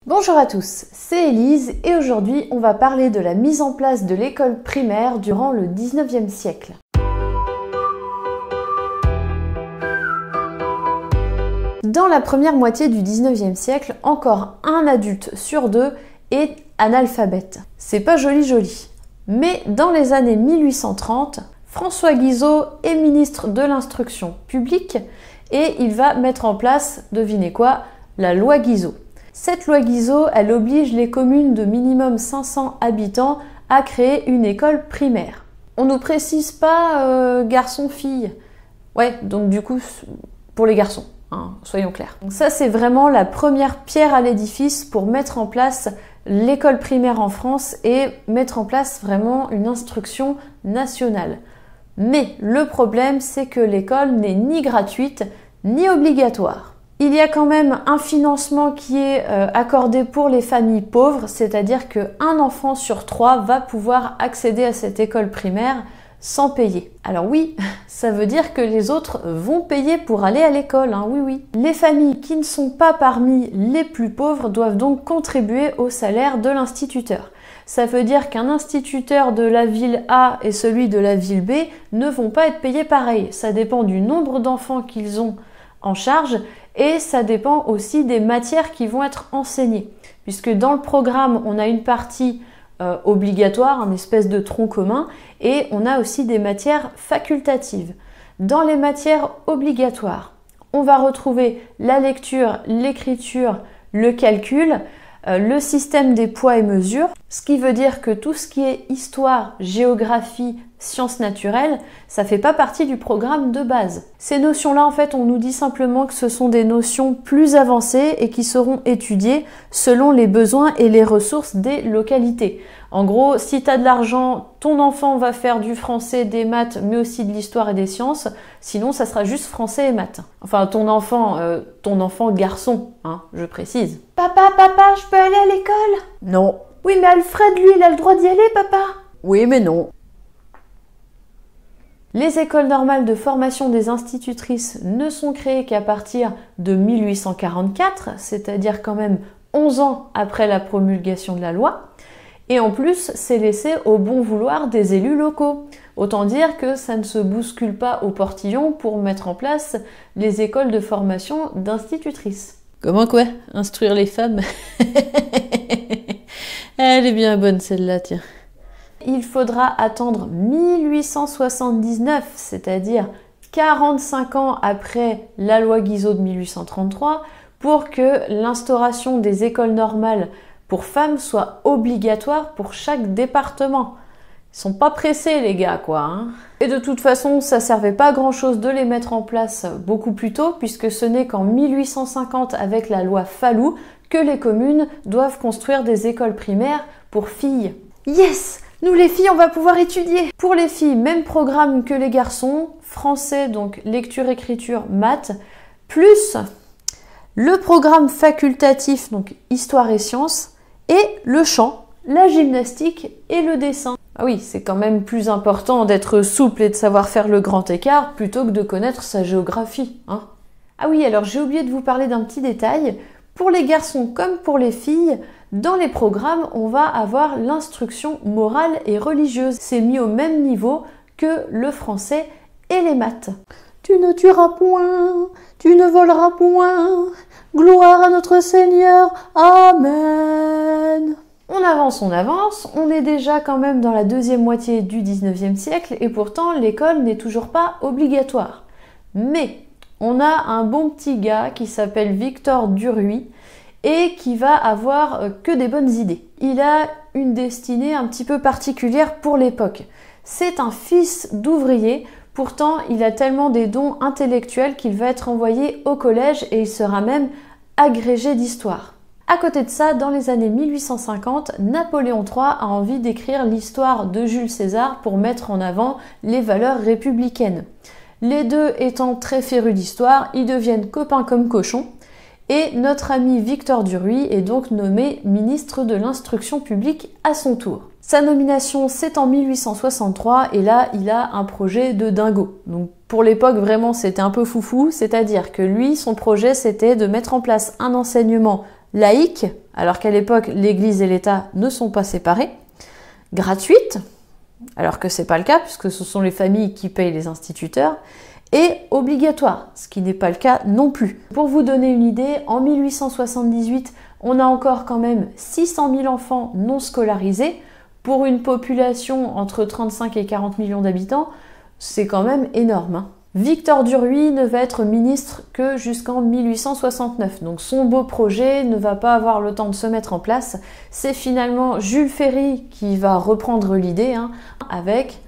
Bonjour à tous, c'est Élise et aujourd'hui on va parler de la mise en place de l'école primaire durant le 19e siècle. Dans la première moitié du 19e siècle, encore un adulte sur deux est analphabète. C'est pas joli. Mais dans les années 1830, François Guizot est ministre de l'Instruction publique et il va mettre en place, devinez quoi, la loi Guizot. Cette loi Guizot, elle oblige les communes de minimum 500 habitants à créer une école primaire. On ne nous précise pas garçon-fille. Ouais, donc du coup, pour les garçons, hein, soyons clairs. Donc ça, c'est vraiment la première pierre à l'édifice pour mettre en place l'école primaire en France et mettre en place vraiment une instruction nationale. Mais le problème, c'est que l'école n'est ni gratuite, ni obligatoire. Il y a quand même un financement qui est accordé pour les familles pauvres, c'est-à-dire qu'un enfant sur 3 va pouvoir accéder à cette école primaire sans payer. Alors oui, ça veut dire que les autres vont payer pour aller à l'école, hein, oui. Les familles qui ne sont pas parmi les plus pauvres doivent donc contribuer au salaire de l'instituteur. Ça veut dire qu'un instituteur de la ville A et celui de la ville B ne vont pas être payés pareil. Ça dépend du nombre d'enfants qu'ils ont en charge et ça dépend aussi des matières qui vont être enseignées. Puisque dans le programme, on a une partie obligatoire, une espèce de tronc commun, et on a aussi des matières facultatives. Dans les matières obligatoires, on va retrouver la lecture, l'écriture, le calcul, le système des poids et mesures, ce qui veut dire que tout ce qui est histoire, géographie, sciences naturelles, ça fait pas partie du programme de base. Ces notions-là, en fait, on nous dit simplement que ce sont des notions plus avancées et qui seront étudiées selon les besoins et les ressources des localités. En gros, si tu as de l'argent, ton enfant va faire du français, des maths, mais aussi de l'histoire et des sciences. Sinon, ça sera juste français et maths. Enfin, ton enfant garçon, hein, je précise. Papa, je peux aller à l'école? Non. Oui, mais Alfred, lui, il a le droit d'y aller, papa. Oui, mais non. Les écoles normales de formation des institutrices ne sont créées qu'à partir de 1844, c'est-à-dire quand même 11 ans après la promulgation de la loi. Et en plus, c'est laissé au bon vouloir des élus locaux. Autant dire que ça ne se bouscule pas au portillon pour mettre en place les écoles de formation d'institutrices. Comment quoi? Instruire les femmes? Elle est bien bonne celle-là, tiens. Il faudra attendre 1879, c'est-à-dire 45 ans après la loi Guizot de 1833, pour que l'instauration des écoles normales pour femmes soit obligatoire pour chaque département. Ils sont pas pressés les gars quoi. Hein. Et de toute façon, ça servait pas à grand chose de les mettre en place beaucoup plus tôt, puisque ce n'est qu'en 1850 avec la loi Fallou que les communes doivent construire des écoles primaires pour filles. Yes! Nous les filles, on va pouvoir étudier. Pour les filles, même programme que les garçons, français, donc lecture, écriture, maths, plus le programme facultatif, donc histoire et sciences, et le chant, la gymnastique et le dessin. Ah oui, c'est quand même plus important d'être souple et de savoir faire le grand écart plutôt que de connaître sa géographie, hein. Ah oui, alors j'ai oublié de vous parler d'un petit détail. Pour les garçons comme pour les filles, dans les programmes, on va avoir l'instruction morale et religieuse. C'est mis au même niveau que le français et les maths. Tu ne tueras point, tu ne voleras point, gloire à notre Seigneur, Amen. On avance, on est déjà quand même dans la deuxième moitié du 19e siècle et pourtant l'école n'est toujours pas obligatoire. Mais on a un bon petit gars qui s'appelle Victor Duruy et qui va avoir que des bonnes idées. Il a une destinée un petit peu particulière pour l'époque. C'est un fils d'ouvrier, pourtant il a tellement des dons intellectuels qu'il va être envoyé au collège et il sera même agrégé d'histoire. À côté de ça, dans les années 1850, Napoléon III a envie d'écrire l'histoire de Jules César pour mettre en avant les valeurs républicaines. Les deux étant très férus d'histoire, ils deviennent copains comme cochons. Et notre ami Victor Duruy est donc nommé ministre de l'Instruction publique à son tour. Sa nomination, c'est en 1863 et là, il a un projet de dingo. Donc pour l'époque, vraiment, c'était un peu foufou, c'est-à-dire que lui, son projet, c'était de mettre en place un enseignement laïque, alors qu'à l'époque l'Église et l'État ne sont pas séparés, gratuite, alors que c'est pas le cas puisque ce sont les familles qui payent les instituteurs, et obligatoire, ce qui n'est pas le cas non plus. Pour vous donner une idée, en 1878, on a encore quand même 600 000 enfants non scolarisés. Pour une population entre 35 et 40 millions d'habitants, c'est quand même énorme, hein. Victor Duruy ne va être ministre que jusqu'en 1869, donc son beau projet ne va pas avoir le temps de se mettre en place. C'est finalement Jules Ferry qui va reprendre l'idée, hein, avec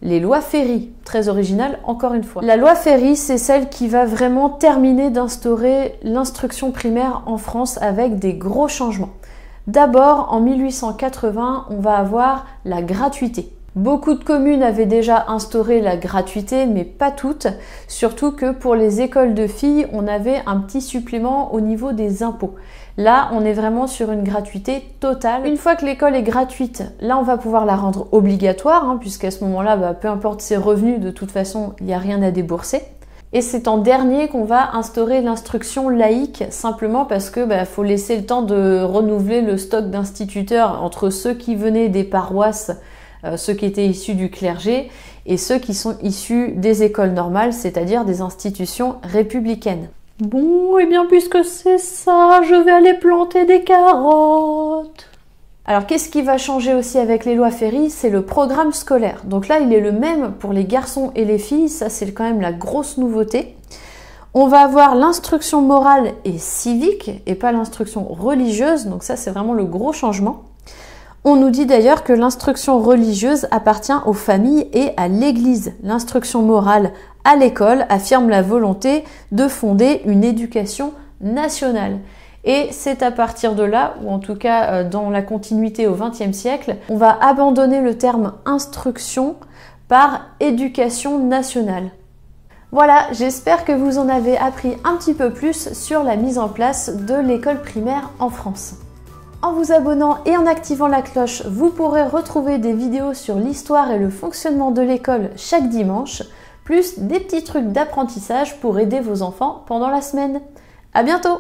les lois Ferry, très originales encore une fois. La loi Ferry, c'est celle qui va vraiment terminer d'instaurer l'instruction primaire en France avec des gros changements. D'abord, en 1880, on va avoir la gratuité. Beaucoup de communes avaient déjà instauré la gratuité, mais pas toutes, surtout que pour les écoles de filles, on avait un petit supplément au niveau des impôts. Là, on est vraiment sur une gratuité totale. Une fois que l'école est gratuite, là, on va pouvoir la rendre obligatoire, hein, puisqu'à ce moment-là, peu importe ses revenus, de toute façon, il n'y a rien à débourser. Et c'est en dernier qu'on va instaurer l'instruction laïque, simplement parce que faut laisser le temps de renouveler le stock d'instituteurs entre ceux qui venaient des paroisses, ceux qui étaient issus du clergé, et ceux qui sont issus des écoles normales, c'est-à-dire des institutions républicaines. Bon, et bien puisque c'est ça, je vais aller planter des carottes. Alors qu'est-ce qui va changer aussi avec les lois Ferry? C'est le programme scolaire. Donc là, il est le même pour les garçons et les filles, ça c'est quand même la grosse nouveauté. On va avoir l'instruction morale et civique, et pas l'instruction religieuse, donc ça c'est vraiment le gros changement. On nous dit d'ailleurs que l'instruction religieuse appartient aux familles et à l'Église. L'instruction morale à l'école affirme la volonté de fonder une éducation nationale. Et c'est à partir de là, ou en tout cas dans la continuité au XXe siècle, on va abandonner le terme instruction par éducation nationale. Voilà, j'espère que vous en avez appris un petit peu plus sur la mise en place de l'école primaire en France. En vous abonnant et en activant la cloche, vous pourrez retrouver des vidéos sur l'histoire et le fonctionnement de l'école chaque dimanche, plus des petits trucs d'apprentissage pour aider vos enfants pendant la semaine. À bientôt!